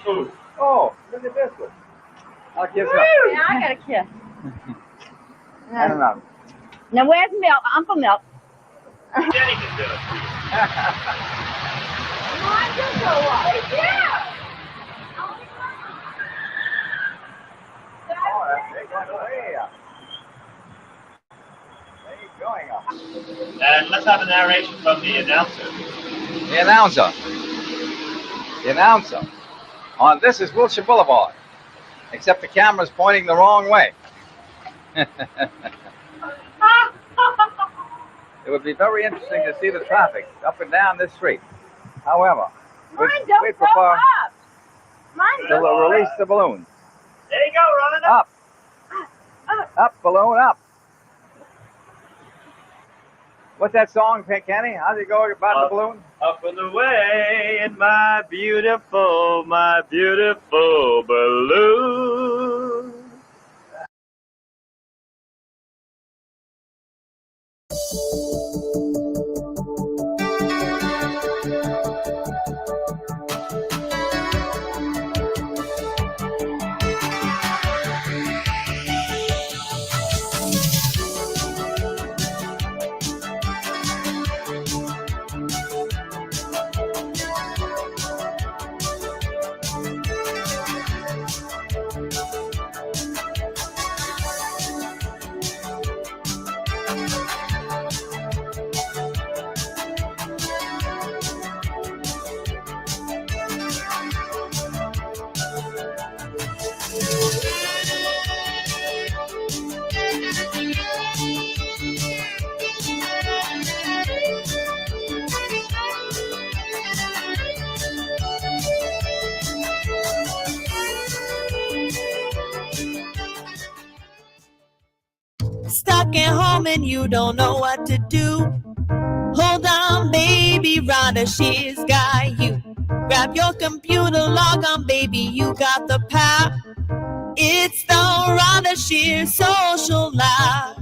Ooh. Oh, look at this one. I'll kiss her. Yeah, I got a kiss. I don't know. Now, where's Milk? Uncle Milk. Jenny can do it. Oh, they're going way up. They're going up. And let's have a narration from the announcer. The announcer. The announcer. On This is Wilshire Boulevard. Except the camera's pointing the wrong way. It would be very interesting to see the traffic up and down this street. However, we prefer to release the balloons. There you go, Rhonda. Up. Up, balloon, up. What's that song, Kenny? How's it go about the balloon? Up and away in my beautiful balloon. Stuck at home and you don't know what to do. Hold on, baby, Rhonda Shear's got you. Grab your computer, log on, baby, you got the power. It's the Rhonda Shear Social Live.